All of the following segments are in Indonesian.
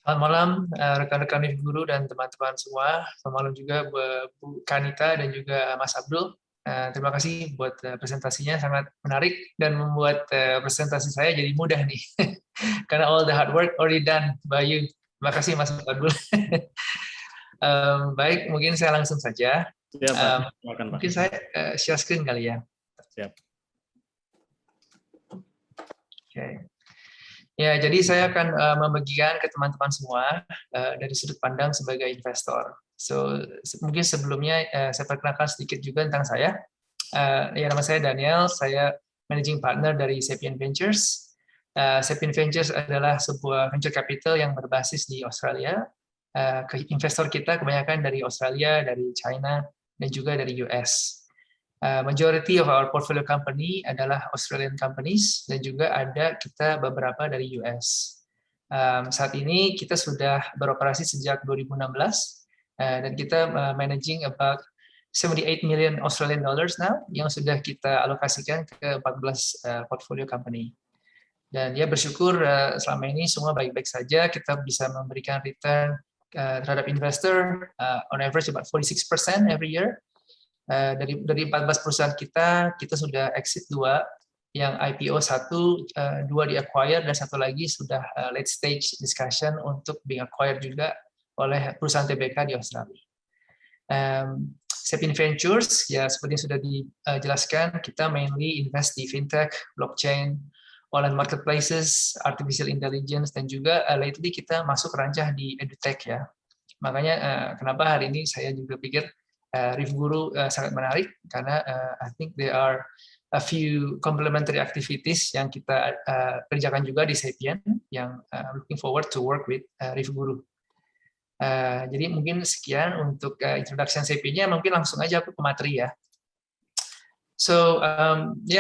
Selamat malam rekan-rekan Guru dan teman-teman semua. Selamat malam juga Bu Kanita dan juga Mas Abdul. Terima kasih buat presentasinya, sangat menarik dan membuat presentasi saya jadi mudah nih. Karena all the hard work already done by you. Terima kasih Mas Abdul. Baik, mungkin saya langsung saja. Siap, Pak. Silakan, Pak. Mungkin saya share screen kali ya. Siap. Oke. Ya, jadi saya akan membagikan ke teman-teman semua dari sudut pandang sebagai investor. So, mungkin sebelumnya saya perkenalkan sedikit juga tentang saya. Ya, nama saya Daniel, saya managing partner dari Sapien Ventures. Sapien Ventures adalah sebuah venture capital yang berbasis di Australia. Investor kita kebanyakan dari Australia, dari China, dan juga dari US. Majority of our portfolio company adalah Australian companies dan juga ada kita beberapa dari US. Saat ini kita sudah beroperasi sejak 2016 dan kita managing about 78 million Australian dollars now yang sudah kita alokasikan ke 14 portfolio company. Dan dia bersyukur selama ini semua baik-baik saja, kita bisa memberikan return terhadap investor on average about 46% every year. Dari 14 perusahaan kita sudah exit 2, yang IPO 1, 2 di-acquire, dan 1 lagi sudah late stage discussion untuk being acquired juga oleh perusahaan TBK di Australia. Sapien Ventures, ya seperti yang sudah dijelaskan, kita mainly invest di fintech, blockchain, online marketplaces, artificial intelligence, dan juga lately kita masuk rancah di edutech ya. Makanya kenapa hari ini saya juga pikir Rif Guru sangat menarik karena I think there are a few complementary activities yang kita kerjakan juga di Sapien yang looking forward to work with Rif Guru. Jadi mungkin sekian untuk introduction Sapien-nya, mungkin langsung aja aku ke materi ya. So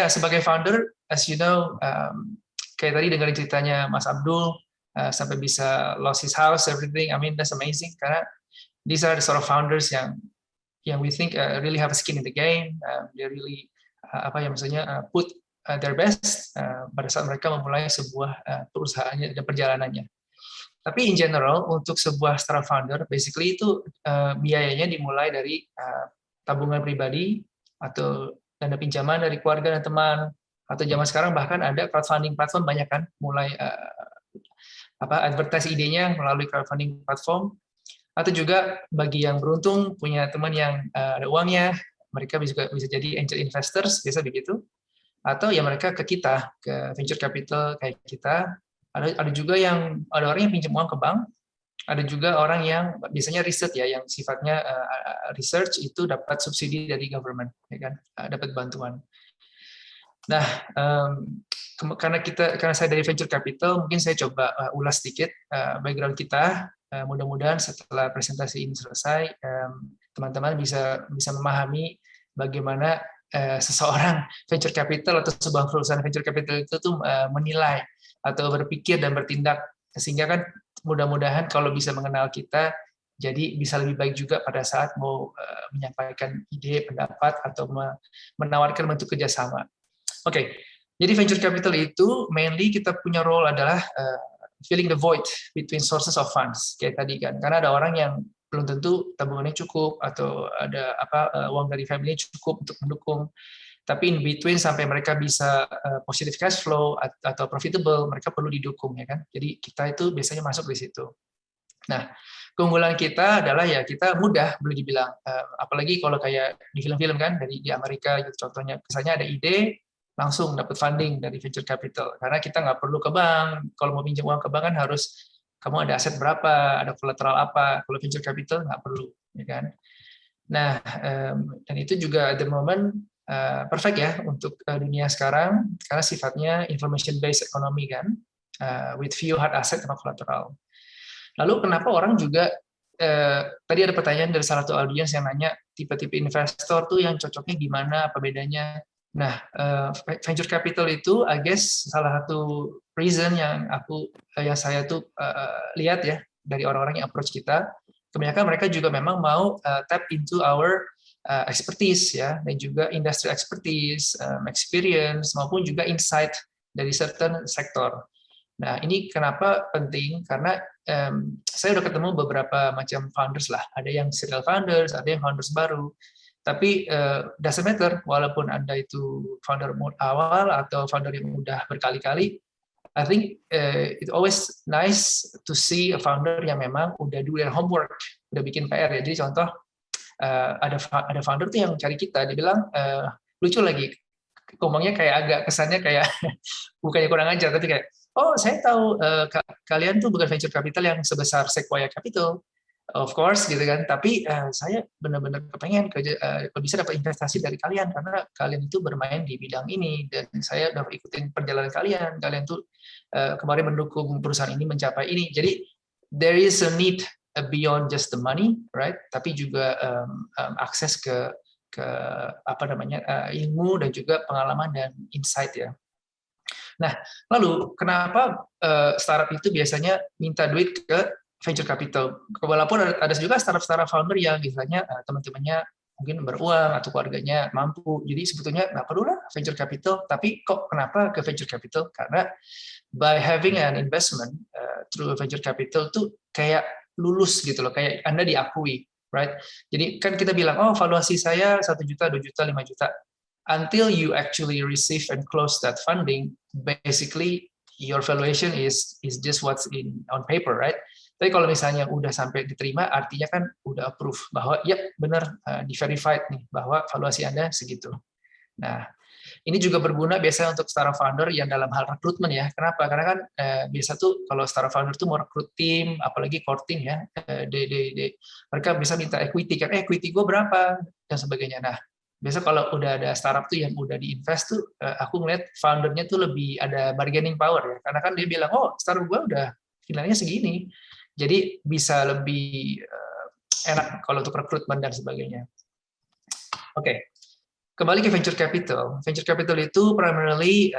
sebagai founder, as you know, kayak tadi dengerin ceritanya Mas Abdul sampai bisa lost his house, everything. I mean that's amazing karena these are the sort of founders yang we think really have a skin in the game, they really put their best pada saat mereka memulai sebuah perusahaannya dan perjalanannya. Tapi in general untuk sebuah startup founder, basically itu biayanya dimulai dari tabungan pribadi atau dana pinjaman dari keluarga dan teman, atau zaman sekarang bahkan ada crowdfunding platform banyak kan, mulai advertise idenya melalui crowdfunding platform. Atau juga bagi yang beruntung punya teman yang ada uangnya, mereka bisa jadi angel investors, biasa begitu. Atau ya mereka ke kita, ke venture capital kayak kita. Ada juga ada orang yang pinjam uang ke bank, ada juga orang yang biasanya riset ya, yang sifatnya research itu dapat subsidi dari government, ya kan, dapat bantuan. Nah, karena saya dari venture capital, mungkin saya coba ulas sedikit background kita. Mudah-mudahan setelah presentasi ini selesai, teman-teman bisa memahami bagaimana seseorang venture capital atau sebuah perusahaan venture capital itu tuh menilai atau berpikir dan bertindak, sehingga kan mudah-mudahan kalau bisa mengenal kita, jadi bisa lebih baik juga pada saat mau menyampaikan ide, pendapat, atau menawarkan bentuk kerjasama. Oke, jadi venture capital itu mainly kita punya role adalah filling the void between sources of funds kayak tadi kan, karena ada orang yang belum tentu tabungannya cukup atau ada uang dari family cukup untuk mendukung, tapi in between sampai mereka bisa positive cash flow atau profitable, mereka perlu didukung ya kan. Jadi kita itu biasanya masuk di situ. Nah, keunggulan kita adalah ya kita mudah boleh dibilang, apalagi kalau kayak di film-film kan di Amerika gitu, contohnya misalnya ada ide langsung dapat funding dari venture capital, karena kita nggak perlu ke bank. Kalau mau pinjam uang ke bank kan harus kamu ada aset berapa, ada kolateral apa. Kalau venture capital nggak perlu, ya kan. Nah, dan itu juga at the moment perfect ya untuk dunia sekarang, karena sifatnya information based economy kan, with few hard asset sama kolateral. Lalu kenapa orang juga tadi ada pertanyaan dari salah satu audiens yang nanya tipe-tipe investor tuh yang cocoknya gimana, apa bedanya? Nah, venture capital itu, I guess, salah satu reason yang saya tuh lihat ya dari orang-orang yang approach kita, kebanyakan mereka juga memang mau tap into our expertise ya, dan juga industry expertise, experience maupun juga insight dari certain sektor. Nah, ini kenapa penting? Karena saya udah ketemu beberapa macam founders lah. Ada yang serial founders, ada yang founders baru. Tapi doesn't matter, walaupun Anda itu founder awal atau founder yang udah berkali-kali, I think it always nice to see a founder yang memang udah do their homework, udah bikin PR ya. Jadi contoh ada founder tuh yang cari kita, dia bilang lucu lagi, ngomongnya kayak agak kesannya kayak bukannya kurang ajar, tapi kayak, oh saya tahu kalian tuh bukan venture capital yang sebesar Sequoia Capital, of course gitu kan, tapi saya benar-benar kepengen bisa dapat investasi dari kalian karena kalian itu bermain di bidang ini dan saya udah ikutin perjalanan kalian tuh kemarin mendukung perusahaan ini mencapai ini. Jadi there is a need beyond just the money, right? Tapi juga akses ke apa namanya ilmu dan juga pengalaman dan insight ya. Nah, lalu kenapa startup itu biasanya minta duit ke venture capital? Walaupun ada juga startup founder yang misalnya teman-temannya mungkin beruang atau keluarganya mampu, jadi sebetulnya nggak perlu lah venture capital. Tapi kok kenapa ke venture capital? Karena by having an investment through venture capital tuh kayak lulus gitu loh, kayak Anda diakui. Right? Jadi kan kita bilang, oh valuasi saya 1 juta, 2 juta, 5 juta. Until you actually receive and close that funding, basically your valuation is just what's on paper, right? Tapi kalau misalnya udah sampai diterima, artinya kan udah approve bahwa, yep, benar di-verified nih, bahwa valuasi Anda segitu. Nah, ini juga berguna biasanya untuk startup founder yang dalam hal rekrutmen ya. Kenapa? Karena kan biasa tuh kalau startup founder tuh mau rekrut tim, apalagi core team ya, mereka bisa minta equity kan, equity gue berapa dan sebagainya. Nah, biasa kalau udah ada startup tuh yang udah diinvest tuh, aku ngeliat foundernya tuh lebih ada bargaining power ya, karena kan dia bilang, oh startup gue udah nilainya segini, jadi bisa lebih enak kalau untuk rekrutmen dan sebagainya. Oke. Kembali ke venture capital. Venture capital itu primarily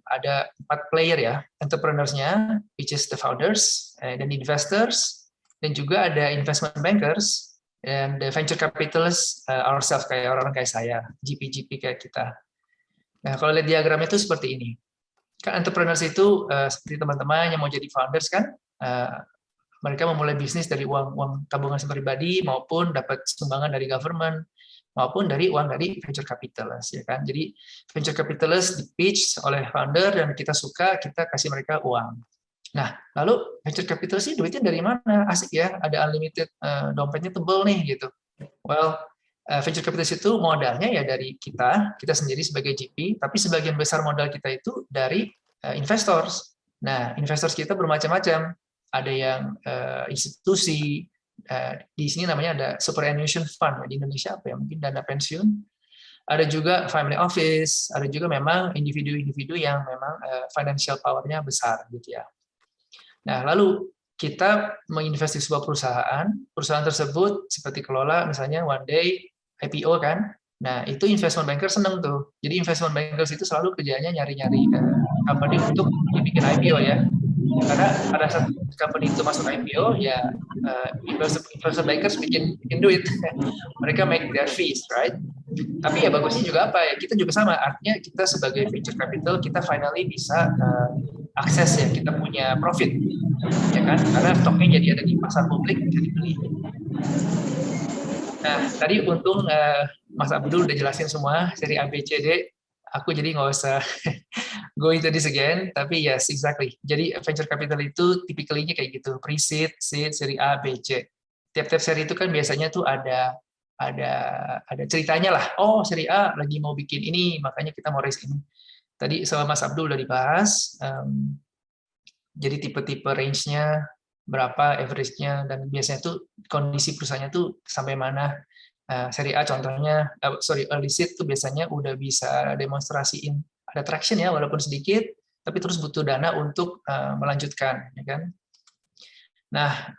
ada 4 player ya, entrepreneurs-nya, which is the founders, dan investors, dan juga ada investment bankers, dan the venture capitalists ourselves, kayak orang-orang kayak saya, GP kayak kita. Nah, kalau lihat diagramnya itu seperti ini. Kan entrepreneurs itu seperti teman-teman yang mau jadi founders kan, mereka memulai bisnis dari uang tabungan pribadi maupun dapat sumbangan dari government, maupun dari uang dari venture capitalist ya kan. Jadi venture capitalist di-pitch oleh founder dan kita suka, kita kasih mereka uang. Nah, lalu venture capitalist ini duitnya dari mana? Asik ya, ada unlimited, dompetnya tebel nih gitu. Well, venture capitalist itu modalnya ya dari kita sendiri sebagai GP, tapi sebagian besar modal kita itu dari investors. Nah, investors kita bermacam-macam. Ada yang institusi, di sini namanya ada superannuation fund, di Indonesia apa ya, mungkin dana pensiun. Ada juga family office, ada juga memang individu-individu yang memang financial power-nya besar gitu ya. Nah, lalu kita menginvestasi sebuah perusahaan tersebut seperti kelola misalnya one day IPO kan. Nah, itu investment banker seneng tuh. Jadi investment bankers itu selalu kerjanya nyari-nyari company untuk dibikin IPO ya. Karena pada saat company itu masuk IPO, ya investment bankers bikin duit. Mereka make their fees, right? Tapi ya bagusnya juga apa ya? Kita juga sama. Artinya kita sebagai venture capital, kita finally bisa akses ya, kita punya profit, ya kan? Karena stoknya jadi ada di pasar publik, bisa dibeli. Nah, tadi untung Mas Abdul udah jelasin semua seri A, B, C, D. Aku jadi nggak usah go into this again, tapi yes, exactly. Jadi venture capital itu typically-nya kayak gitu, pre-seed, seed, seri A, B, C. Tiap-tiap seri itu kan biasanya tuh ada ceritanya lah. Oh, seri A lagi mau bikin ini, makanya kita mau raise ini. Tadi sama Mas Abdul udah dibahas. Jadi tipe-tipe range-nya berapa, average-nya, dan biasanya tuh kondisi perusahaannya tuh sampai mana. Seri A contohnya, early seed tuh biasanya udah bisa demonstrasiin ada traction ya, walaupun sedikit, tapi terus butuh dana untuk melanjutkan, ya kan? Nah,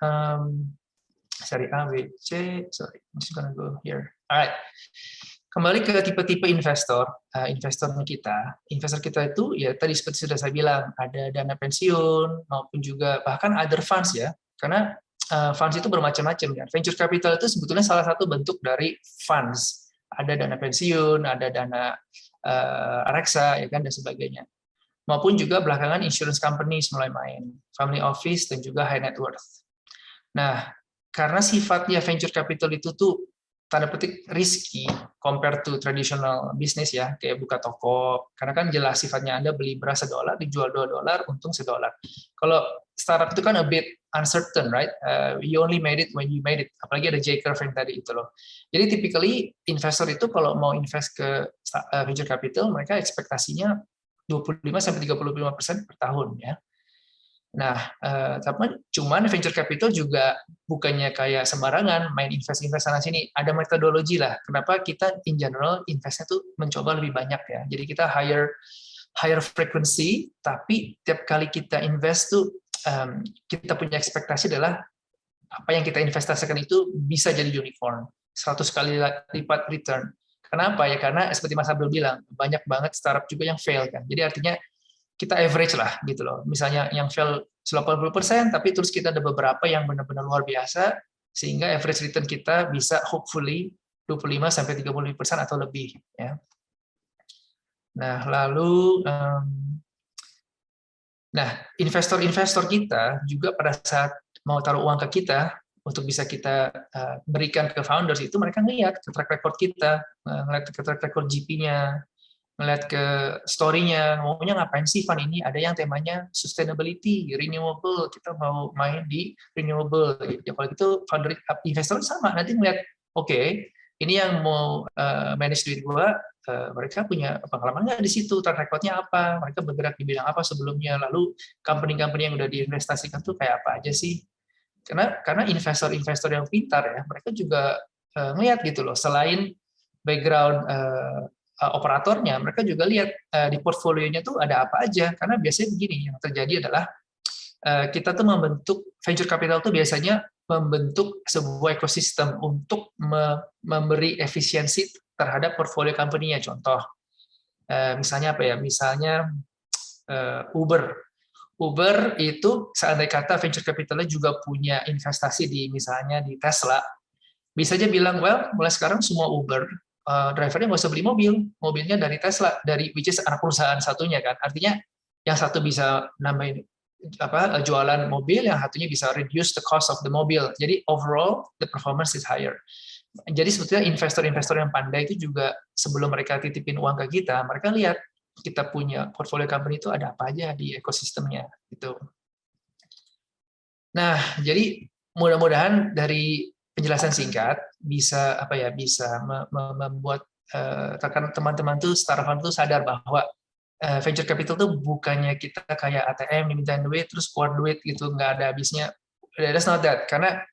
seri A, B, C, sorry, I'm just gonna go here. Alright, kembali ke tipe-tipe investor kita. Investor kita itu ya tadi seperti sudah saya bilang, ada dana pensiun maupun juga bahkan other funds ya, karena funds itu bermacam-macam ya. Venture capital itu sebetulnya salah satu bentuk dari funds. Ada dana pensiun, ada dana reksa, ya kan, dan sebagainya. maupun juga belakangan insurance companies mulai main, family office, dan juga high net worth. Nah, karena sifatnya venture capital itu tuh tanda petik risky compared to traditional business ya, kayak buka toko, karena kan jelas sifatnya Anda beli beras $1, dijual $2, untung $1. Kalau startup itu kan a bit uncertain, right? You only made it when you made it. Apalagi ada J-curve yang tadi itu loh. Jadi typically investor itu kalau mau invest ke venture capital, mereka ekspektasinya 25-35% per tahun ya. Nah, tapi cuman venture capital juga bukannya kayak sembarangan main invest sana sini. Ada metodologi lah. Kenapa kita in general investnya tuh mencoba lebih banyak ya. Jadi kita higher frequency, tapi tiap kali kita invest tuh kita punya ekspektasi adalah apa yang kita investasikan itu bisa jadi unicorn, 100 kali lipat return. Kenapa ya? Karena seperti Mas Abdul bilang, banyak banget startup juga yang fail kan. Jadi artinya kita average lah gitu loh. Misalnya yang fail 80%, tapi terus kita ada beberapa yang benar-benar luar biasa, sehingga average return kita bisa hopefully 25-30% atau lebih. Ya. Nah, lalu, investor-investor kita juga pada saat mau taruh uang ke kita, untuk bisa kita berikan ke founders, itu mereka ngeliat ke track record kita, ngeliat ke track record GP-nya, melihat ke story-nya, maunya ngapain sih fund ini, ada yang temanya sustainability, renewable, kita mau main di renewable. Ya, kalau gitu founder investor sama, nanti melihat, oke, ini yang mau manage duit gua, mereka punya pengalaman nggak di situ, track record-nya apa, mereka bergerak di bidang apa sebelumnya, lalu company-company yang udah diinvestasikan tuh kayak apa aja sih. Karena investor-investor yang pintar ya, mereka juga ngelihat gitu loh, selain background operatornya, mereka juga lihat di portfolionya tuh ada apa aja. Karena biasanya begini, yang terjadi adalah kita tuh membentuk venture capital tuh biasanya membentuk sebuah ekosistem untuk memberi efisiensi terhadap portfolio company-nya. Contoh, misalnya apa ya? Misalnya Uber. Uber itu seandainya kata venture capital-nya juga punya investasi di misalnya di Tesla, bisa aja bilang, well, mulai sekarang semua Uber drivernya nggak usah beli mobilnya dari Tesla, dari which is anak perusahaan satunya kan. Artinya yang satu bisa nambahin jualan mobil, yang satunya bisa reduce the cost of the mobil. Jadi overall the performance is higher. Jadi sebetulnya investor-investor yang pandai itu juga sebelum mereka titipin uang ke kita, mereka lihat kita punya portfolio company itu ada apa aja di ekosistemnya gitu. Nah, jadi mudah-mudahan dari penjelasan singkat bisa membuat teman-teman tuh startup tuh sadar bahwa venture capital tuh bukannya kita kayak ATM dimintain duit terus keluar duit gitu nggak ada habisnya. That's not that, karena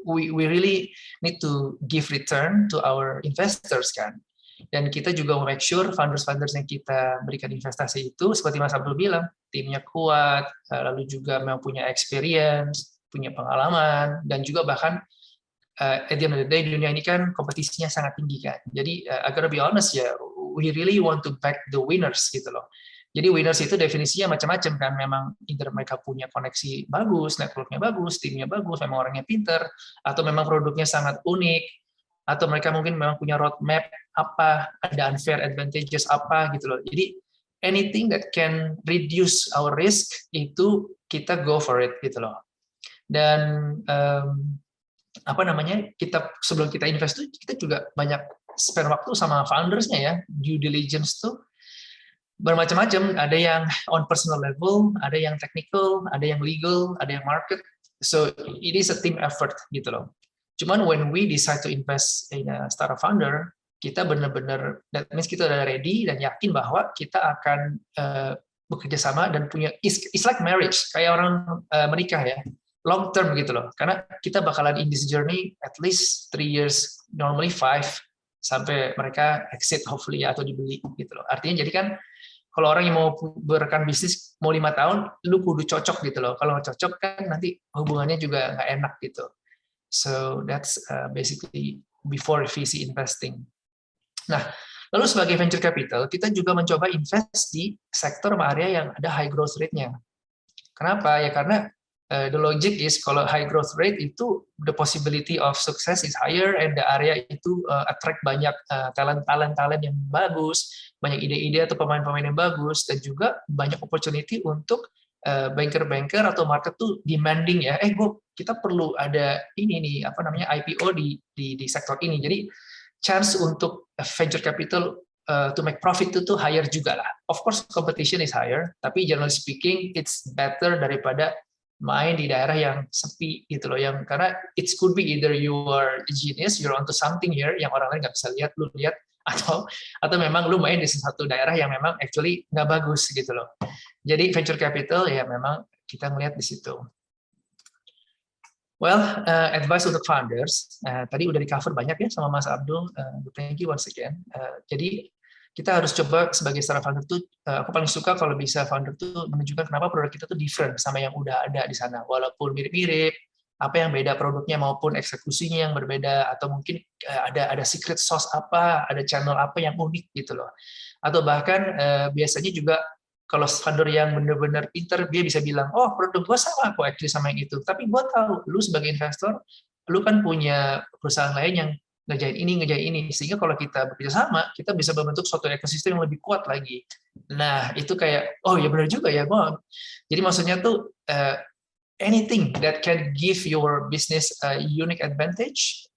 we really need to give return to our investors kan. Dan kita juga mau make sure founders-founders yang kita berikan investasi itu seperti Mas Abdul bilang, timnya kuat, lalu juga memang punya experience, punya pengalaman, dan juga bahkan at the end of the day dunia ini kan kompetisinya sangat tinggi kan. Jadi I gotta be honest ya, we really want to back the winners gitu loh. Jadi winners itu definisinya macam-macam kan, memang either mereka punya koneksi bagus, networknya bagus, timnya bagus, memang orangnya pinter, atau memang produknya sangat unik, atau mereka mungkin memang punya roadmap apa, ada unfair advantages apa gitu loh. Jadi anything that can reduce our risk itu kita go for it gitu loh. Dan kita sebelum kita invest tuh kita juga banyak spend waktu sama foundersnya ya, due diligence tuh bermacam-macam, ada yang on personal level, ada yang technical, ada yang legal, ada yang market. So it is a team effort gitu loh. Cuman when we decide to invest in a startup founder, kita benar-benar, that means kita udah ready dan yakin bahwa kita akan bekerja sama dan punya, it's like marriage, kayak orang menikah ya, long term gitu loh. Karena kita bakalan in this journey at least 3 years, normally 5, sampai mereka exit hopefully atau dibeli gitu loh. Artinya jadi kan kalau orang yang mau berrekan bisnis mau 5 tahun, lu kudu cocok gitu loh. Kalau nggak cocok kan nanti hubungannya juga nggak enak gitu. So that's basically before VC investing. Nah, lalu sebagai venture capital, kita juga mencoba invest di sektor area yang ada high growth rate-nya. Kenapa? Ya karena the logic is kalau high growth rate itu the possibility of success is higher, and the area itu attract banyak talent yang bagus, banyak ide-ide atau pemain-pemain yang bagus, dan juga banyak opportunity untuk banker-banker atau market tuh demanding ya, kita perlu ada ini nih IPO di sektor ini. Jadi chance untuk venture capital to make profit itu tuh higher juga lah. Of course competition is higher, tapi generally speaking it's better daripada main di daerah yang sepi gitu loh, yang karena it could be either you are a genius, you're onto something here yang orang lain nggak bisa lihat, lu lihat, atau memang lu main di satu daerah yang memang actually nggak bagus gitu loh. Jadi venture capital ya memang kita melihat di situ. Well, advice untuk founders, tadi udah di cover banyak ya sama Mas Abdul, thank you once again. Jadi kita harus coba sebagai startup founder tuh, aku paling suka kalau bisa founder tuh menunjukkan kenapa produk kita tuh different sama yang udah ada di sana, walaupun mirip-mirip, apa yang beda produknya maupun eksekusinya yang berbeda, atau mungkin ada secret sauce apa, ada channel apa yang unik gitu loh. Atau bahkan biasanya juga kalau founder yang benar-benar pinter, dia bisa bilang, oh produk gua sama kok actually sama yang itu, tapi gua tahu lu sebagai investor, lu kan punya perusahaan lain yang ngerjain ini, sehingga kalau kita bekerja sama, kita bisa membentuk suatu ekosistem yang lebih kuat lagi. Nah, itu kayak, oh ya benar juga ya, jadi maksudnya tuh, anything that can give your business a unique advantage,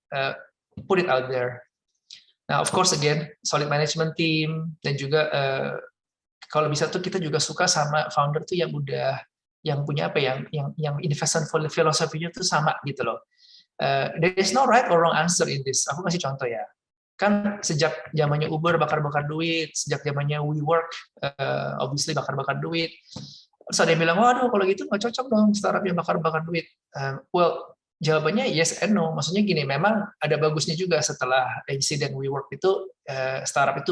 put it out there. Nah, of course again, solid management team, dan juga kalau bisa tuh kita juga suka sama founder tuh yang punya yang investment philosophy-nya tuh sama gitu loh. There is no right or wrong answer in this. Aku kasih contoh ya. Kan sejak zamannya Uber bakar-bakar duit, sejak zamannya WeWork obviously bakar-bakar duit. Terus ada yang bilang, waduh kalau gitu nggak cocok dong startup yang bakar-bakar duit. Well, jawabannya yes and no. Maksudnya gini, memang ada bagusnya juga setelah insiden WeWork itu, startup itu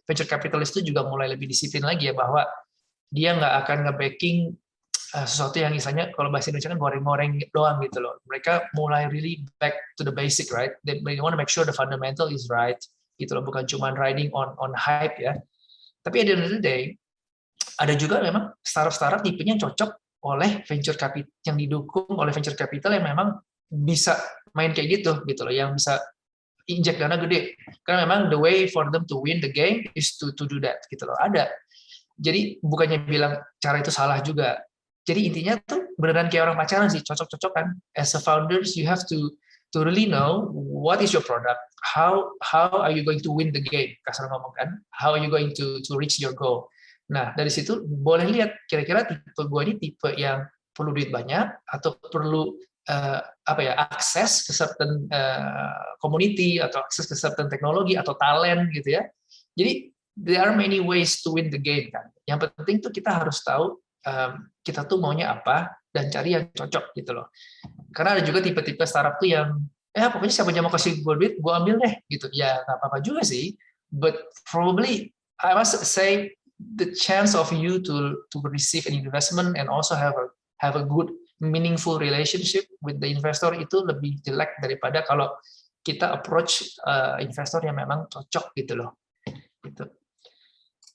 venture capitalist itu juga mulai lebih disiplin lagi ya, bahwa dia nggak akan nge-backing sesuatu yang misalnya kalau bahasa Indonesia kan goreng-goreng doang gitu loh. Mereka mulai really back to the basic, right? They want to make sure the fundamental is right, gitu loh, bukan cuma riding on hype ya. Tapi at the end of the day, ada juga memang startup tipenya cocok oleh venture capital, yang didukung oleh venture capital yang memang bisa main kayak gitu loh, yang bisa injek dana gede. Karena memang the way for them to win the game is to do that gitu loh. Ada. Jadi bukannya bilang cara itu salah juga. Jadi intinya tuh beneran kayak orang pacaran sih, cocok-cocokan. As a founders, you have to really know what is your product, how are you going to win the game, kasar ngomong kan, how are you going to reach your goal. Nah dari situ boleh lihat kira-kira tipe gue ini tipe yang perlu duit banyak atau perlu akses ke certain community atau akses ke certain teknologi atau talent gitu ya. Jadi there are many ways to win the game kan. Yang penting tuh kita harus tahu kita tuh maunya apa dan cari yang cocok gitu loh. Karena ada juga tipe-tipe startup tuh yang pokoknya siapa yang mau kasih gue duit, gue ambil deh gitu. Ya nggak apa-apa juga sih, but probably I must say the chance of you to receive an investment and also have a good meaningful relationship with the investor itu lebih jelek daripada kalau kita approach investor yang memang cocok gitu loh. Gitu.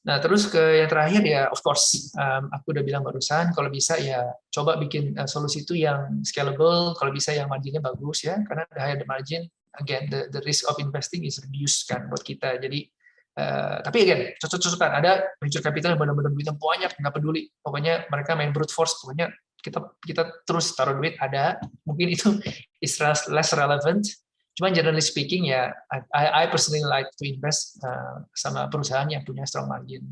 Nah, terus ke yang terakhir ya, of course, aku udah bilang barusan, kalau bisa ya coba bikin solusi itu yang scalable, kalau bisa yang marginnya bagus ya, karena the higher the margin, again, the risk of investing is reduced kan buat kita. Jadi, tapi again, cocok-cocokan. Ada venture capital yang benar-benar duitnya banyak, nggak peduli. Pokoknya mereka main brute force, pokoknya kita terus taruh duit, ada. Mungkin itu is less relevant. Cuman generally speaking ya, I personally like to invest sama perusahaan yang punya strong margin.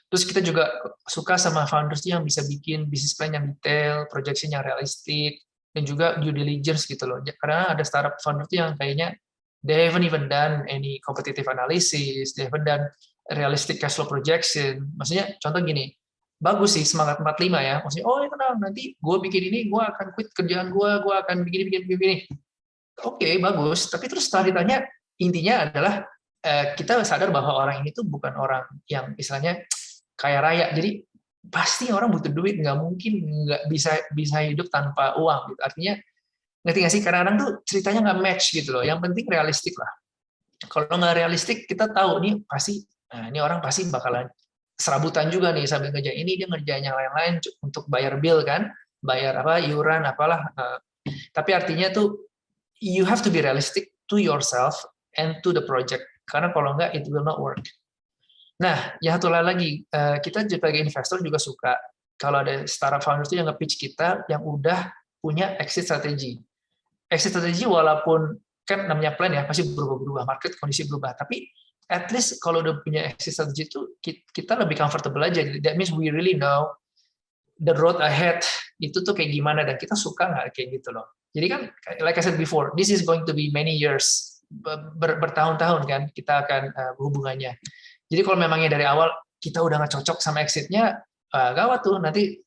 Terus kita juga suka sama founders yang bisa bikin business plan yang detail, projection yang realistik, dan juga due diligence gitu loh. Karena ada startup founder yang kayaknya they haven't even done any competitive analysis, they haven't done realistic cash flow projection. Maksudnya contoh gini, bagus sih semangat 45 ya. Maksudnya ya tenang, nanti gue bikin ini, gue akan quit kerjaan gue akan begini. Oke, bagus. Tapi terus setelah ditanya, intinya adalah kita sadar bahwa orang ini tuh bukan orang yang istilahnya kaya raya. Jadi pasti orang butuh duit, nggak mungkin nggak bisa hidup tanpa uang. Gitu. Artinya, ngerti nggak sih? Kadang-kadang tuh ceritanya nggak match gitu loh. Yang penting realistik lah. Kalau nggak realistik, kita tahu nih pasti, ini orang pasti bakalan serabutan juga nih sambil ngerjain ini, dia ngerjain yang lain-lain untuk bayar bill kan. bayar apa iuran apalah. Tapi artinya tuh you have to be realistic to yourself and to the project. Karena kalau enggak it will not work. Nah, yang satu lagi, kita sebagai investor juga suka kalau ada startup founder itu yang nge-pitch kita yang udah punya exit strategi. Exit strategi walaupun kan namanya plan ya, pasti berubah-berubah, market kondisi berubah, tapi at least kalau udah punya exit strategi itu kita lebih comfortable aja. That means we really know the road ahead itu tuh kayak gimana dan kita suka nggak kayak gitu loh. Jadi kan like I said before, this is going to be many years, bertahun-tahun kan kita akan hubungannya. Jadi kalau memangnya dari awal kita udah nggak cocok sama exitnya, gawat tuh nanti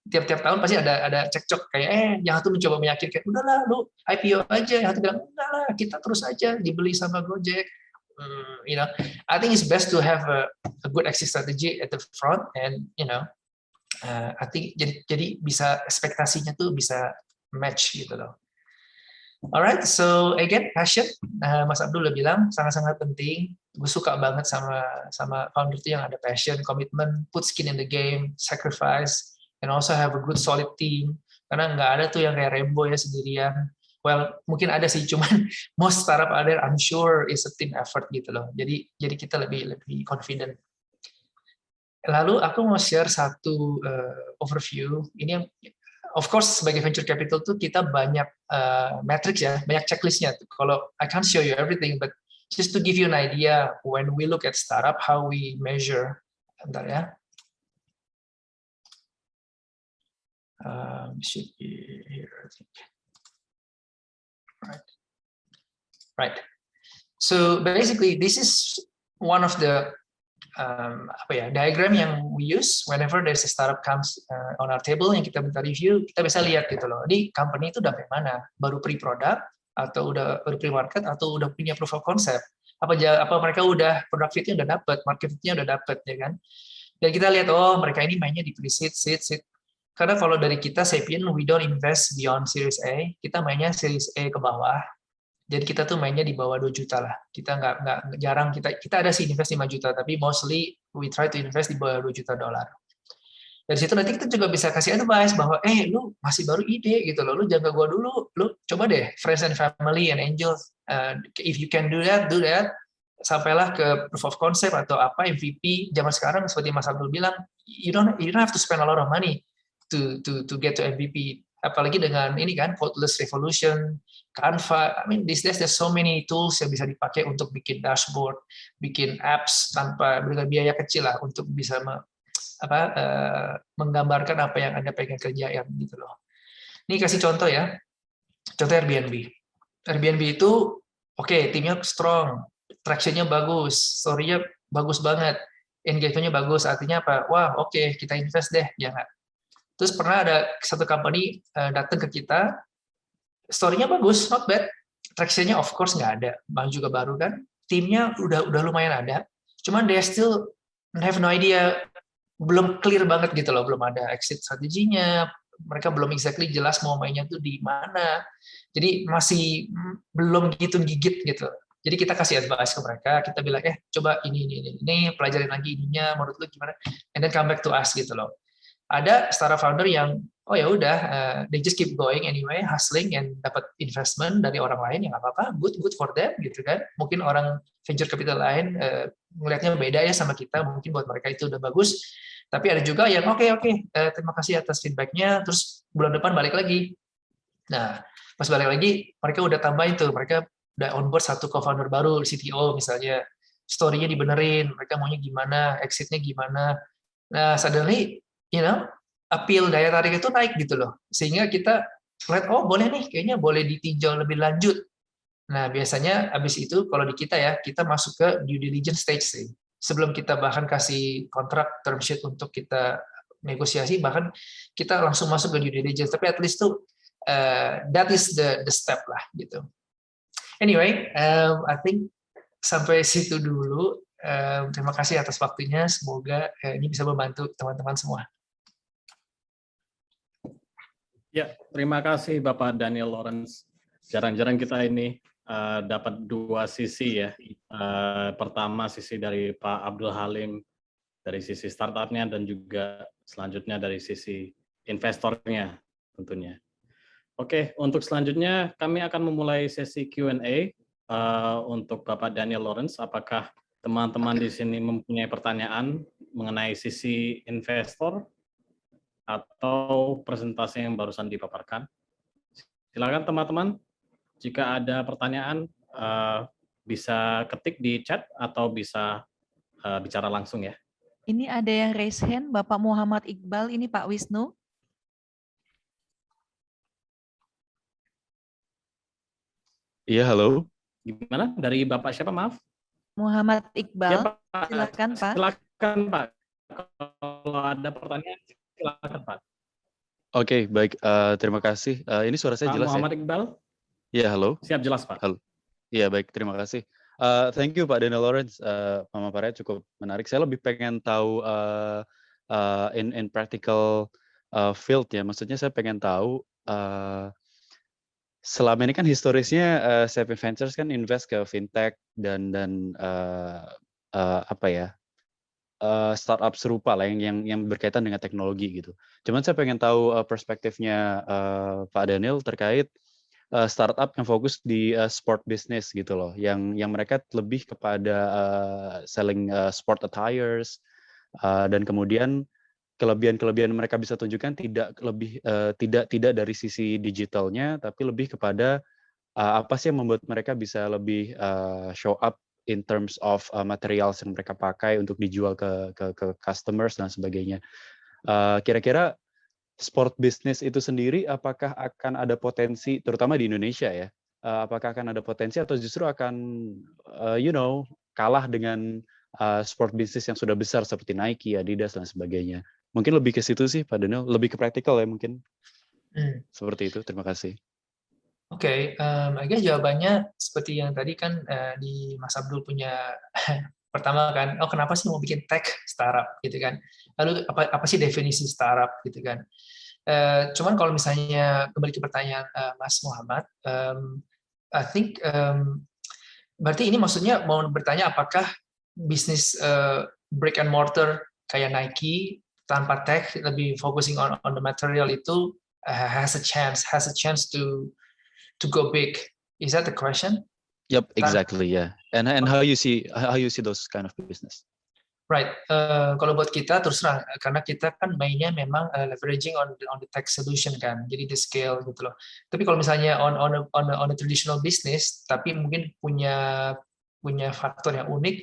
tiap-tiap tahun pasti ada cekcok kayak yang satu mencoba meyakinkan udahlah lu IPO aja, yang satu bilang enggak lah kita terus aja dibeli sama Gojek. You know, I think it's best to have a good exit strategy at the front and you know, I think jadi bisa ekspektasinya tuh bisa match gitu loh. Alright, so again passion, Mas Abdul udah bilang sangat-sangat penting. Gue suka banget sama founder itu yang ada passion, commitment, put skin in the game, sacrifice, and also have a good solid team. Karena nggak ada tuh yang kayak Rembo ya sendirian. Well, mungkin ada sih, cuman most startup ada, I'm sure is a team effort gitu loh. Jadi kita lebih confident. Lalu aku mau share satu overview. Ini yang of course sebagai venture capital tuh kita banyak metrics ya, banyak checklistnya. Kalau I can't show you everything, but just to give you an idea when we look at startup, how we measure. Bentar ya. Should be here, I think. Right. So basically, this is one of the diagram yang we use whenever there's a startup comes on our table yang kita minta review, kita bisa lihat gitu loh. Di company itu udah sampai mana? Baru pre-product atau udah baru pre-market atau udah punya proof of concept? Apa mereka udah product fit-nya udah dapet, market fit-nya udah dapet ya kan? Dan kita lihat mereka ini mainnya di pre-seed, seed. Karena kalau dari kita Sapien, we don't invest beyond Series A, kita mainnya Series A ke bawah. Jadi kita tuh mainnya di bawah 2 juta lah. Kita nggak jarang kita ada sih invest 5 juta, tapi mostly we try to invest di bawah $2 juta. Dari situ nanti kita juga bisa kasih advice bahwa lu masih baru ide gitu loh, lu jaga gua dulu, lu coba deh friends and family and angels, if you can do that, sampailah ke proof of concept atau apa MVP. Zaman sekarang seperti Mas Abdul bilang, you don't have to spend a lot of money to get to MVP. Apalagi dengan ini kan Codeless Revolution, Canva. I mean these days there's so many tools yang bisa dipakai untuk bikin dashboard, bikin apps tanpa dengan biaya kecil lah untuk bisa menggambarkan apa yang Anda pengen kerjain gitu loh. Ini kasih contoh ya. Contoh Airbnb. Airbnb itu timnya strong, traction-nya bagus, story-nya bagus banget, engagement-nya bagus, artinya apa? Wah, kita invest deh, ya nggak? Terus pernah ada satu company datang ke kita, story-nya bagus, not bad, traction-nya of course nggak ada, bang juga baru kan, timnya udah lumayan ada, cuman they still have no idea, belum clear banget gitu loh, belum ada exit strateginya, mereka belum exactly jelas mau mainnya tuh di mana, jadi masih belum gitu gigit gitu. Jadi kita kasih advice ke mereka, kita bilang coba ini pelajarin lagi ininya, menurut lu gimana, and then come back to us gitu loh. Ada startup founder yang ya udah, they just keep going anyway, hustling and dapat investment dari orang lain, yang nggak apa-apa, good for them gitu kan. Mungkin orang venture capital lain ngelihatnya beda ya sama kita, mungkin buat mereka itu udah bagus. Tapi ada juga yang terima kasih atas feedbacknya, terus bulan depan balik lagi. Nah, pas balik lagi mereka udah tambahin tuh, mereka udah onboard satu co-founder baru, CTO misalnya, story-nya dibenerin, mereka maunya gimana, exit-nya gimana. Nah, suddenly appeal daya tarik itu naik gitu loh. Sehingga kita lihat, boleh nih, kayaknya boleh ditinjau lebih lanjut. Nah, biasanya habis itu kalau di kita ya, kita masuk ke due diligence stage sih. Sebelum kita bahkan kasih kontrak term sheet untuk kita negosiasi, bahkan kita langsung masuk ke due diligence. Tapi at least tuh that is the step lah gitu. Anyway, I think sampai situ dulu. Terima kasih atas waktunya. Semoga ini bisa membantu teman-teman semua. Ya, terima kasih Bapak Daniel Lawrence. Jarang-jarang kita ini dapat dua sisi ya. Pertama sisi dari Pak Abdul Halim dari sisi startupnya dan juga selanjutnya dari sisi investornya tentunya. Oke, untuk selanjutnya kami akan memulai sesi Q&A untuk Bapak Daniel Lawrence. Apakah teman-teman di sini mempunyai pertanyaan mengenai sisi investor atau presentasi yang barusan dipaparkan? Silakan teman-teman, jika ada pertanyaan bisa ketik di chat atau bisa bicara langsung ya. Ini ada yang raise hand, Bapak Muhammad Iqbal, ini Pak Wisnu. Iya, halo. Gimana? Dari Bapak siapa, maaf? Muhammad Iqbal, Ya, Pak. silakan Pak. Silakan Pak. Kalau ada pertanyaan, silakan Pak. Oke, baik. Terima kasih. Ini suara saya Pak jelas Muhammad ya? Iqbal? Iya, halo. Siap, jelas Pak. Halo. Iya, baik. Terima kasih. Thank you Pak Daniel Lawrence. Pemaparannya cukup menarik. Saya lebih pengen tahu in practical field ya. Maksudnya saya pengen tahu selama ini kan historisnya Seven Ventures kan invest ke fintech dan apa ya, startup serupa lah yang berkaitan dengan teknologi gitu. Cuman saya pengen tahu perspektifnya Pak Daniel terkait startup yang fokus di sport business gitu loh, yang mereka lebih kepada selling sport attires dan kemudian kelebihan mereka bisa tunjukkan tidak dari sisi digitalnya, tapi lebih kepada apa sih yang membuat mereka bisa lebih show up in terms of materials yang mereka pakai untuk dijual ke customers dan sebagainya. Kira-kira sport business itu sendiri apakah akan ada potensi, terutama di Indonesia ya, apakah akan ada potensi atau justru akan kalah dengan sport business yang sudah besar seperti Nike, Adidas dan sebagainya. Mungkin lebih ke situ sih Pak Daniel, lebih ke praktikal ya mungkin. Seperti itu, terima kasih. Oke, I guess jawabannya seperti yang tadi kan di Mas Abdul punya pertama kan, kenapa sih mau bikin tech startup gitu kan? Lalu apa sih definisi startup gitu kan? Cuman kalau misalnya kembali ke pertanyaan Mas Muhammad, I think berarti ini maksudnya mau bertanya apakah bisnis brick and mortar kayak Nike tanpa tech lebih focusing on the material itu has a chance to go big. Is that the question? Yep, exactly, yeah. And how you see those kind of business? Right. Kalau buat kita terus terang, karena kita kan mainnya memang leveraging on the tech solution kan, jadi di scale gitu loh. Tapi kalau misalnya on a traditional business, tapi mungkin punya faktor yang unik,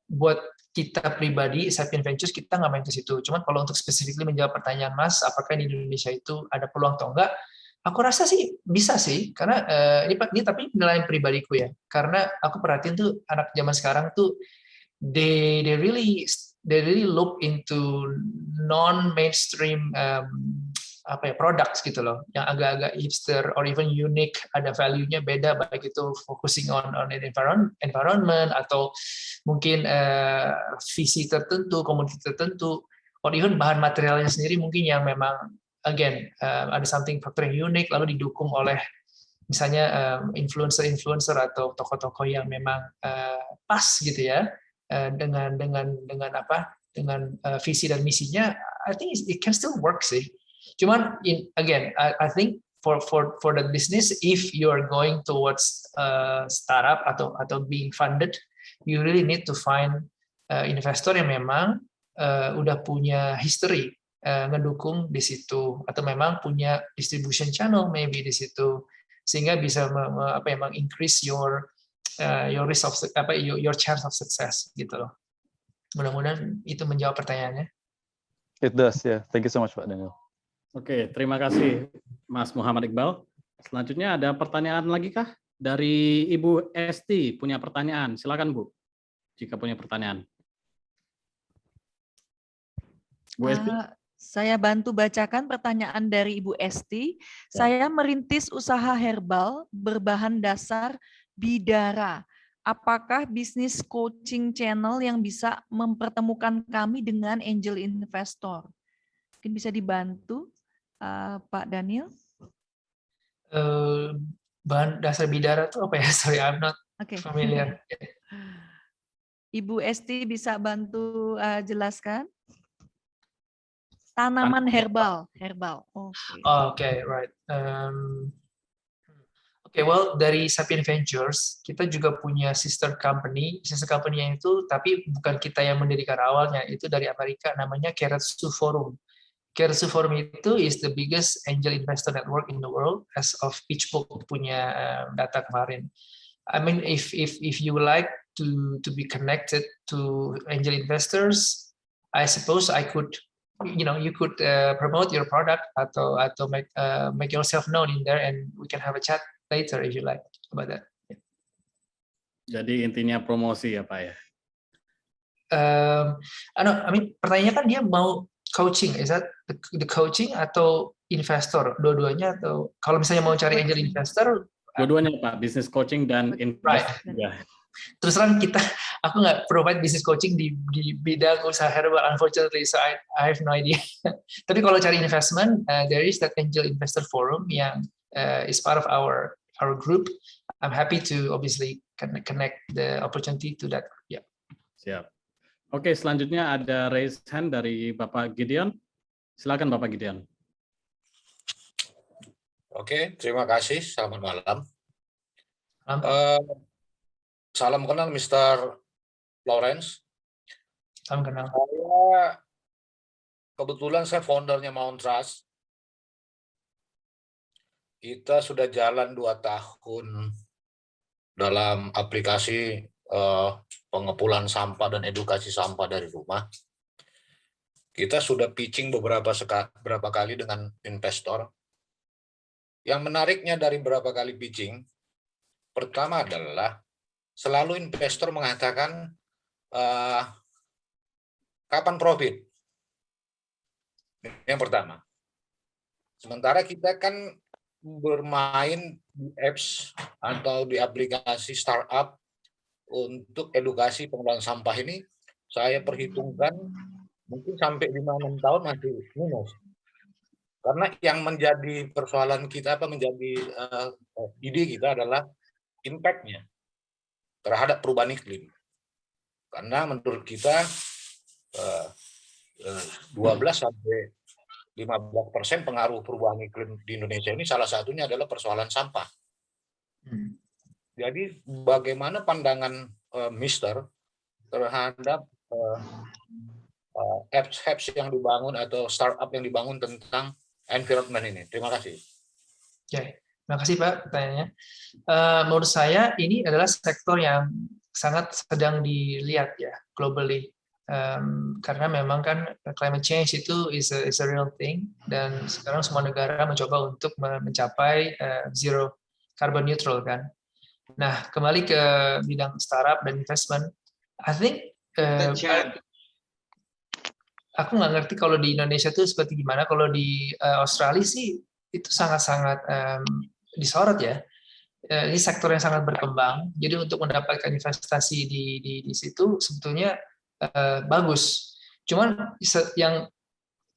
buat kita pribadi, Sapien Ventures kita nggak main ke situ. Cuman kalau untuk specifically menjawab pertanyaan Mas, apakah di Indonesia itu ada peluang atau enggak? Aku rasa sih bisa sih, karena ini tapi penilaian pribadiku ya. Karena aku perhatiin tuh anak zaman sekarang tuh they really look into non-mainstream products gitu loh, yang agak-agak hipster or even unique, ada value-nya beda, baik itu focusing on an environment atau mungkin visi tertentu, komunitas tertentu, or even bahan materialnya sendiri mungkin yang memang again ada something faktor yang unik, lalu didukung oleh misalnya influencer atau tokoh-tokoh yang memang pas gitu ya dengan visi dan misinya. I think it can still work sih. Cuman again I think for the business, if you are going towards startup atau being funded, you really need to find investor yang memang udah punya history ngedukung di situ, atau memang punya distribution channel maybe di situ, sehingga bisa increase your risk of your chance of success gitu loh. Mudah-mudahan itu menjawab pertanyaannya. It does, yeah. Thank you so much Pak Daniel. Oke, terima kasih Mas Muhammad Iqbal. Selanjutnya ada pertanyaan lagi kah? Dari Ibu Esti punya pertanyaan. Silakan Bu, jika punya pertanyaan. Bu Esti. Saya bantu bacakan pertanyaan dari Ibu Esti. Saya merintis usaha herbal berbahan dasar bidara. Apakah bisnis coaching channel yang bisa mempertemukan kami dengan angel investor? Mungkin bisa dibantu Pak Daniel? Bahan dasar bidara itu apa ya? Sorry, I'm not familiar. Ibu Esti bisa bantu jelaskan? Tanaman herbal. Oke. Okay, right. Okay, well, dari Sapien Ventures, kita juga punya sister company yang itu, tapi bukan kita yang mendirikan awalnya, itu dari Amerika, namanya Keiretsu Forum. Keiretsu Forum itu is the biggest angel investor network in the world as of PitchBook punya data kemarin. I mean, if you would like to be connected to angel investors, I suppose I could, you could promote your product atau make yourself known in there, and we can have a chat later if you like about that. Jadi intinya promosi ya Pak ya? I mean, pertanyaannya kan dia mau coaching, is that the coaching atau investor? Dua-duanya atau kalau misalnya mau cari angel investor? Dua-duanya Pak, business coaching dan investor. Right. Ya. Terus terang aku nggak provide business coaching di bidang usaha herbal, unfortunately, so I have no idea. Tapi kalau cari investment, there is that angel investor forum yang is part of our group. I'm happy to obviously connect the opportunity to that. Yeah. Siap. Oke, selanjutnya ada raise hand dari Bapak Gideon. Silakan Bapak Gideon. Oke, terima kasih. Selamat malam. Salam kenal Mr. Lawrence. Salam kenal. Kebetulan saya foundernya Mount Trust. Kita sudah jalan 2 tahun dalam aplikasi pengumpulan sampah dan edukasi sampah dari rumah. Kita sudah pitching beberapa kali dengan investor. Yang menariknya dari beberapa kali pitching, pertama adalah selalu investor mengatakan kapan profit. Yang pertama. Sementara kita kan bermain di apps atau di aplikasi startup untuk edukasi pengelolaan sampah ini, saya perhitungkan mungkin sampai 5-6 tahun masih minus. Karena yang menjadi persoalan kita, menjadi ide kita adalah impact-nya terhadap perubahan iklim. Karena menurut kita 12-15% pengaruh perubahan iklim di Indonesia ini salah satunya adalah persoalan sampah. Jadi bagaimana pandangan Mister terhadap apps yang dibangun atau startup yang dibangun tentang environment ini? Terima kasih. Oke, terima kasih Pak pertanyaannya. Menurut saya ini adalah sektor yang sangat sedang dilihat ya globally. Karena memang kan climate change itu is a real thing, dan sekarang semua negara mencoba untuk mencapai zero carbon neutral kan. Nah, kembali ke bidang startup dan investment, I think aku nggak ngerti kalau di Indonesia itu seperti gimana. Kalau di Australia sih itu sangat-sangat disorot ya. Ini sektor yang sangat berkembang. Jadi untuk mendapatkan investasi di situ sebetulnya bagus. Cuman yang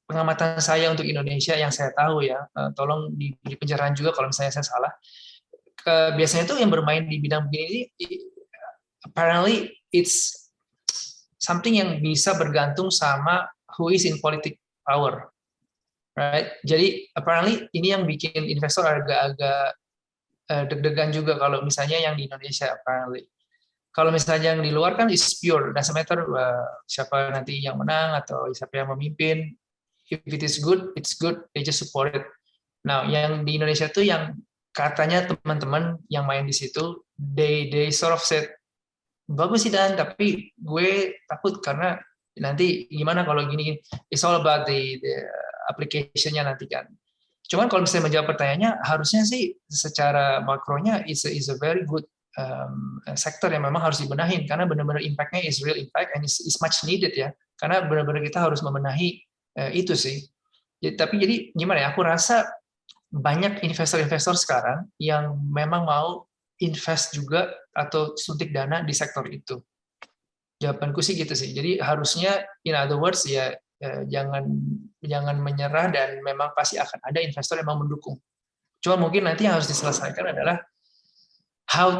pengamatan saya untuk Indonesia yang saya tahu ya, tolong diberi pencerahan juga kalau misalnya saya salah. Biasanya tuh yang bermain di bidang begini, apparently it's something yang bisa bergantung sama who is in politic power, right? Jadi apparently ini yang bikin investor agak-agak deg-degan juga kalau misalnya yang di Indonesia apparently. Kalau misalnya yang di luar kan is pure, doesn't matter siapa nanti yang menang atau siapa yang memimpin. If it is good, it's good, they just support it. Nah, yang di Indonesia tuh yang katanya teman-teman yang main di situ, they sort of said, bagus sih Dan, tapi gue takut karena nanti gimana kalau gini, it's all about the application-nya nanti kan. Cuman kalau misalnya menjawab pertanyaannya, harusnya sih secara makronya is a very good sektor yang memang harus dibenahin, karena benar-benar impact-nya is real impact and is much needed ya, karena benar-benar kita harus membenahi itu sih. Jadi gimana ya, aku rasa banyak investor-investor sekarang yang memang mau invest juga atau suntik dana di sektor itu. Jawabanku sih gitu sih. Jadi harusnya, in other words ya, jangan menyerah, dan memang pasti akan ada investor yang mau mendukung. Cuma mungkin nanti yang harus diselesaikan adalah how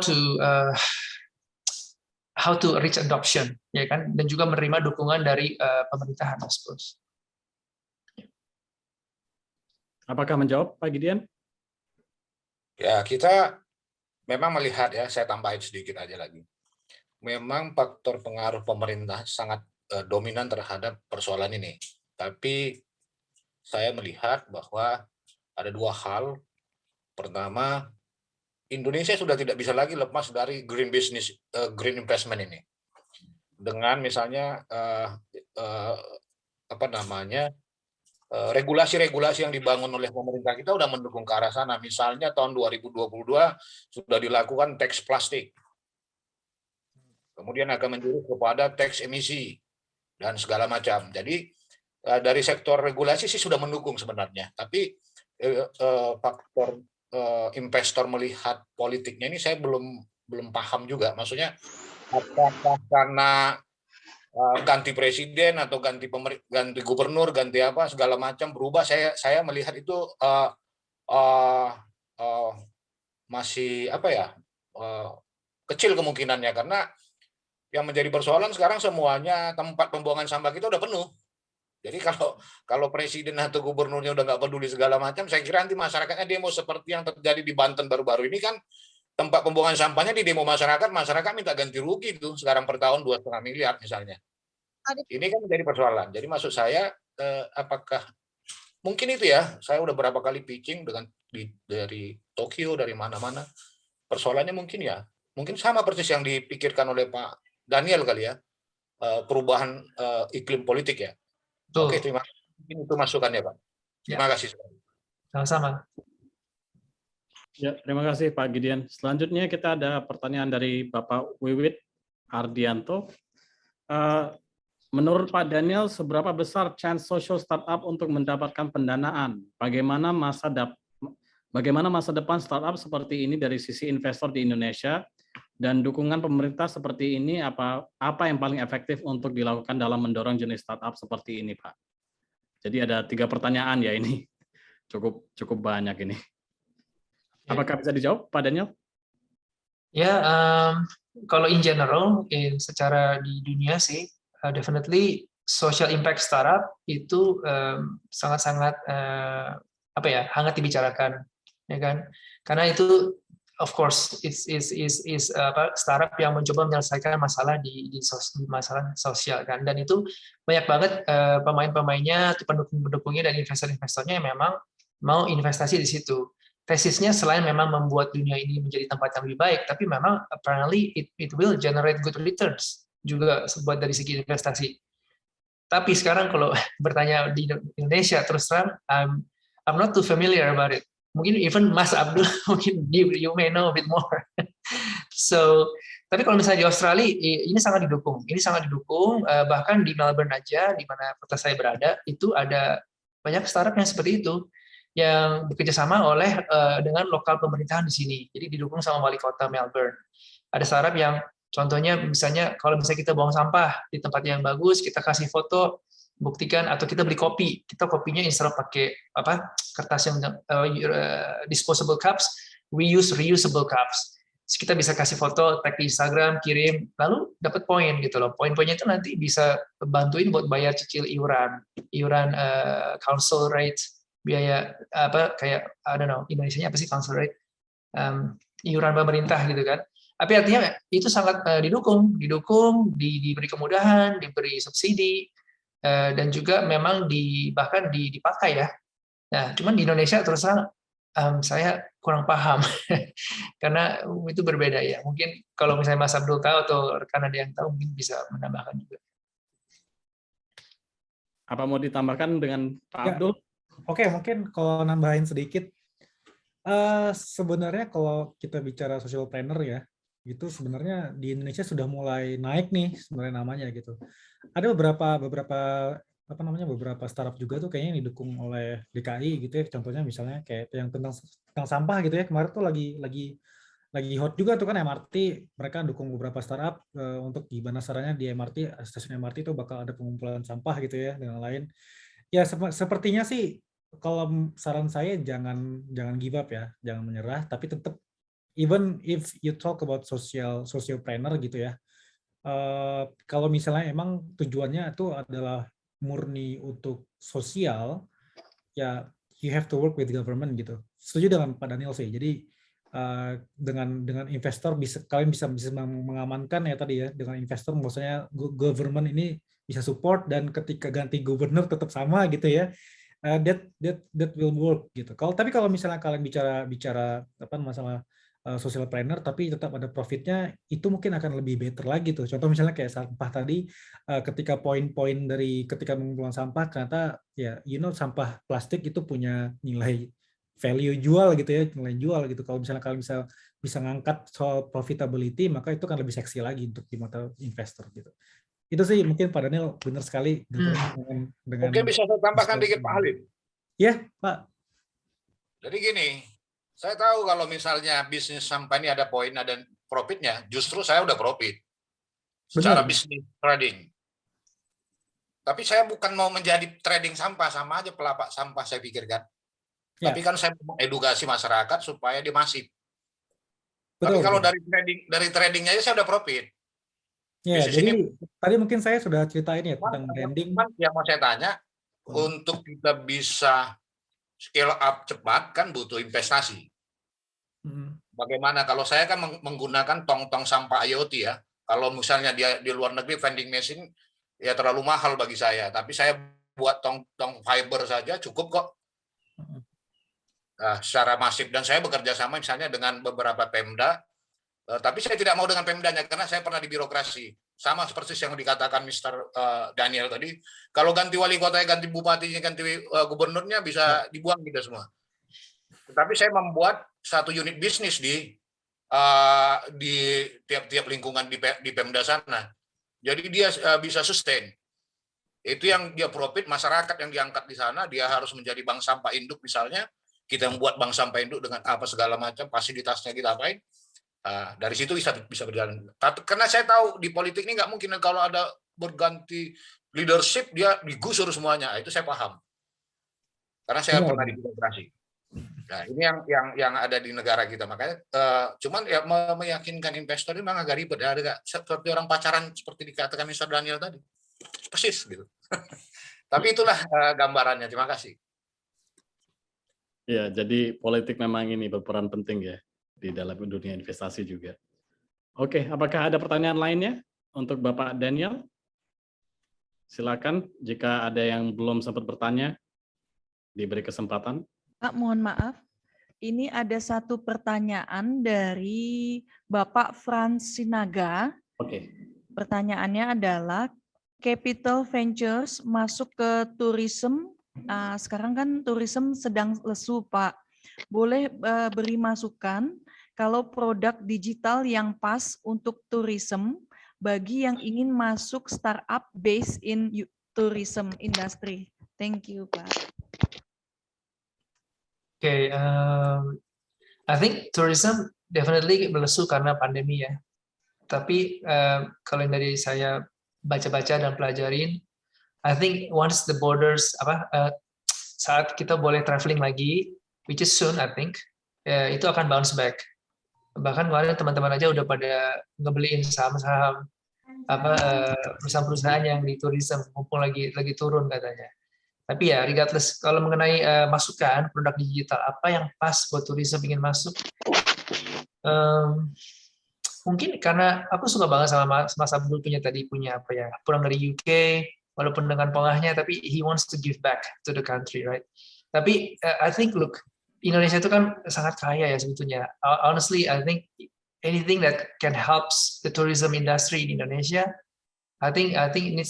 to reach adoption, ya kan, dan juga menerima dukungan dari pemerintahan, I suppose. Apakah menjawab, Pak Gideon? Ya, kita memang melihat ya, saya tambahin sedikit aja lagi. Memang faktor pengaruh pemerintah sangat dominan terhadap persoalan ini. Tapi saya melihat bahwa ada dua hal. Pertama, Indonesia sudah tidak bisa lagi lepas dari green business, green investment ini. Dengan misalnya regulasi-regulasi yang dibangun oleh pemerintah kita sudah mendukung ke arah sana. Misalnya tahun 2022 sudah dilakukan tax plastik. Kemudian akan menjurus kepada tax emisi dan segala macam. Jadi dari sektor regulasi sih sudah mendukung sebenarnya. Tapi faktor investor melihat politiknya ini saya belum paham juga. Maksudnya apakah karena ganti presiden atau ganti gubernur, ganti apa segala macam berubah? Saya melihat itu masih kecil kemungkinannya, karena yang menjadi persoalan sekarang semuanya tempat pembuangan sampah kita udah penuh. Jadi kalau presiden atau gubernurnya udah nggak peduli segala macam, saya kira nanti masyarakatnya demo seperti yang terjadi di Banten baru-baru ini kan, tempat pembuangan sampahnya di demo masyarakat minta ganti rugi itu sekarang per tahun 2,5 miliar misalnya. Ini kan menjadi persoalan. Jadi maksud saya apakah mungkin itu ya? Saya udah berapa kali pitching dari Tokyo, dari mana-mana. Persoalannya mungkin sama persis yang dipikirkan oleh Pak Daniel kali ya, perubahan iklim politik ya. Betul. Oke, terima kasih. Itu masukannya, Pak. Terima kasih. Sama-sama. Ya, terima kasih Pak Gideon. Selanjutnya kita ada pertanyaan dari Bapak Wiwit Ardianto. Menurut Pak Daniel, seberapa besar chance social startup untuk mendapatkan pendanaan? Bagaimana masa depan startup seperti ini dari sisi investor di Indonesia, dan dukungan pemerintah seperti ini apa yang paling efektif untuk dilakukan dalam mendorong jenis startup seperti ini, Pak? Jadi ada 3 pertanyaan ya ini. Cukup banyak ini. Apakah bisa dijawab, Pak Daniel? Ya, kalau in general, secara di dunia sih, definitely social impact startup itu sangat-sangat hangat dibicarakan, ya kan? Karena itu of course is startup yang mencoba menyelesaikan masalah di masalah sosial kan, dan itu banyak banget pemain-pemainnya, pendukung-pendukungnya dan investor-investornya yang memang mau investasi di situ. Tesisnya selain memang membuat dunia ini menjadi tempat yang lebih baik, tapi memang apparently it will generate good returns juga buat dari segi investasi. Tapi sekarang kalau bertanya di Indonesia, terus terang I'm not too familiar about it. Mungkin even Mas Abdul mungkin you may know a bit more. So, tapi kalau misalnya di Australia ini sangat didukung. Ini sangat didukung, bahkan di Melbourne aja, di mana kota saya berada, itu ada banyak startup yang seperti itu, yang bekerja sama dengan lokal pemerintahan di sini. Jadi didukung sama wali kota Melbourne. Ada startup yang contohnya misalnya kalau misalnya kita buang sampah di tempat yang bagus, kita kasih foto, buktikan, atau kita beli kopi, kita kopinya instead of pakai kertas yang disposable cups, we use reusable cups. Terus kita bisa kasih foto, tag di Instagram, kirim, lalu dapat poin gitu loh. Poin-poinnya itu nanti bisa bantuin buat bayar cicil iuran council rate, biaya kayak I don't know Indonesianya apa sih council rate, iuran pemerintah gitu kan. Tapi artinya itu sangat didukung, diberi kemudahan, diberi subsidi, dan juga memang bahkan dipakai ya. Nah, cuman di Indonesia terus terang saya kurang paham karena itu berbeda ya. Mungkin kalau misalnya Mas Abdul tahu atau rekan ada yang tahu mungkin bisa menambahkan juga. Apa mau ditambahkan dengan Pak Abdul? Oke, mungkin kalau nambahin sedikit, sebenarnya kalau kita bicara social planner ya, itu sebenarnya di Indonesia sudah mulai naik nih sebenarnya namanya gitu. Ada beberapa startup juga tuh kayaknya yang didukung oleh DKI gitu ya. Contohnya misalnya kayak yang tentang sampah gitu ya. Kemarin tuh lagi hot juga tuh kan MRT, mereka dukung beberapa startup untuk gimana caranya di stasiun MRT itu bakal ada pengumpulan sampah gitu ya dan lain. Ya sepertinya sih kalau saran saya jangan give up ya, jangan menyerah, tapi tetap even if you talk about social planner gitu ya, kalau misalnya emang tujuannya itu adalah murni untuk sosial, ya you have to work with government gitu. Setuju dengan Pak Daniel sih. Jadi dengan investor kalian bisa mengamankan ya tadi ya, dengan investor maksudnya government ini bisa support, dan ketika ganti gubernur tetap sama gitu ya. That will work gitu. Tapi kalau misalnya kalian bicara apa masalah social planner tapi tetap ada profitnya, itu mungkin akan lebih better lagi tuh. Contoh misalnya kayak sampah tadi, ketika poin-poin dari ketika mengumpulkan sampah ternyata ya sampah plastik itu punya nilai value jual gitu ya, nilai jual gitu. Kalau misalnya kalian bisa ngangkat soal profitability, maka itu kan lebih seksi lagi untuk di mata investor gitu. Itu sih mungkin Pak Daniel benar sekali dengan Mungkin bisa saya tambahkan dikit Pak Halid. Ya, Pak. Jadi gini, saya tahu kalau misalnya bisnis sampah ini ada poin, ada profitnya, justru saya udah profit secara bisnis trading. Tapi saya bukan mau menjadi trading sampah, sama aja pelapak sampah saya pikirkan. Ya. Tapi kan saya mau edukasi masyarakat supaya dia masif. Tapi kalau dari tradingnya aja saya udah profit. Ya, jadi tadi mungkin saya sudah ceritain ya tentang branding. Yang mau saya tanya, untuk kita bisa scale up cepat kan butuh investasi. Bagaimana kalau saya kan menggunakan tong-tong sampah IoT ya. Kalau misalnya dia di luar negeri vending machine ya terlalu mahal bagi saya. Tapi saya buat tong fiber saja cukup kok. Nah, secara masif, dan saya bekerja sama misalnya dengan beberapa Pemda. Tapi saya tidak mau dengan Pemdanya karena saya pernah di birokrasi. Sama seperti yang dikatakan Mr. Daniel tadi. Kalau ganti wali kota, ganti bupatinya, ganti gubernurnya bisa dibuang gitu semua. Tetapi saya membuat satu unit bisnis di tiap-tiap lingkungan di Pemda sana. Jadi dia bisa sustain. Itu yang dia profit, masyarakat yang diangkat di sana, dia harus menjadi bank sampah induk misalnya. Kita membuat bank sampah induk dengan apa segala macam, fasilitasnya kita apain. Dari situ bisa berjalan. Tapi karena saya tahu di politik ini nggak mungkin kalau ada berganti leadership dia digusur semuanya. Itu saya paham. Karena saya pernah di birokrasi. Nah, ini yang ada di negara kita. Makanya cuman ya meyakinkan investor ini memang agak ribet. Agak seperti orang pacaran seperti dikatakan Mr. Daniel tadi. Persis gitu. Tapi itulah gambarannya. Terima kasih. Ya, jadi politik memang ini berperan penting ya di dalam dunia investasi juga. Oke, apakah ada pertanyaan lainnya untuk Bapak Daniel? Silakan jika ada yang belum sempat bertanya, diberi kesempatan. Pak, mohon maaf. Ini ada satu pertanyaan dari Bapak Frans Sinaga. Oke. Pertanyaannya adalah, Capital Ventures masuk ke tourism. Sekarang kan tourism sedang lesu, Pak. Boleh beri masukan kalau produk digital yang pas untuk tourism bagi yang ingin masuk startup based in tourism industry. Thank you, Pak. Okay, I think tourism definitely melesu karena pandemi ya. Tapi kalau yang dari saya baca-baca dan pelajarin, I think once the borders saat kita boleh traveling lagi, which is soon I think, itu akan bounce back. Bahkan kemarin teman-teman aja udah pada ngebeliin saham-saham perusahaan-perusahaan yang di tourism mumpung lagi turun katanya. Tapi ya regardless, kalau mengenai masukan produk digital apa yang pas buat tourism ingin masuk, mungkin karena aku suka banget sama Mas Abdul punya pulang dari UK walaupun dengan pengahnya, tapi he wants to give back to the country, right? Tapi I think look, Indonesia itu kan sangat kaya ya sebetulnya. Honestly, I think anything that can helps the tourism industry in Indonesia, I think ini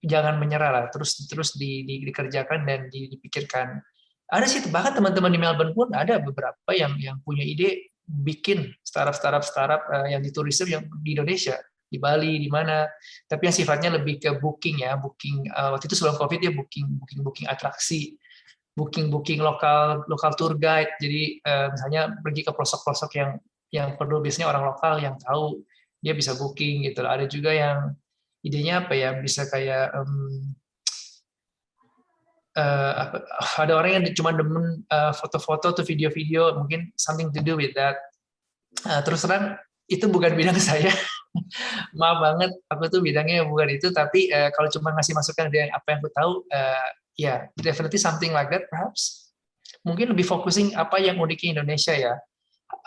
jangan menyerah lah, terus dikerjakan dan dipikirkan. Ada sih bahkan teman-teman di Melbourne pun ada beberapa yang punya ide bikin startup yang di tourism yang di Indonesia, di Bali, di mana, tapi yang sifatnya lebih ke booking ya, waktu itu sebelum COVID ya booking atraksi, booking lokal tour guide. Jadi misalnya pergi ke pelosok-pelosok yang perlu biasanya orang lokal yang tahu, dia bisa booking gitu. Ada juga yang idenya bisa kayak ada orang yang cuma demen foto-foto atau video-video, mungkin something to do with that. Terus terang itu bukan bidang saya. Maaf banget, aku tuh bidangnya bukan itu. Tapi kalau cuma ngasih masukan dari apa yang aku tahu, definitely something like that perhaps. mungkin lebih focusing apa yang uniknya Indonesia ya.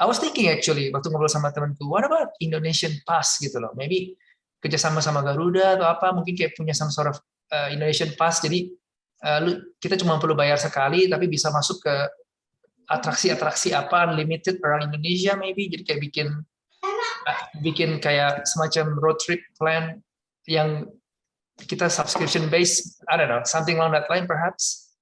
I was thinking actually waktu ngobrol sama temanku, what about Indonesian Pass gitu loh? Maybe kerjasama sama Garuda atau apa, mungkin kayak punya some sort of Indonesian Pass. Jadi kita cuma perlu bayar sekali, tapi bisa masuk ke atraksi-atraksi apa unlimited around Indonesia maybe. Jadi kayak bikin kayak semacam road trip plan yang kita subscription based, I don't know, something along that line perhaps.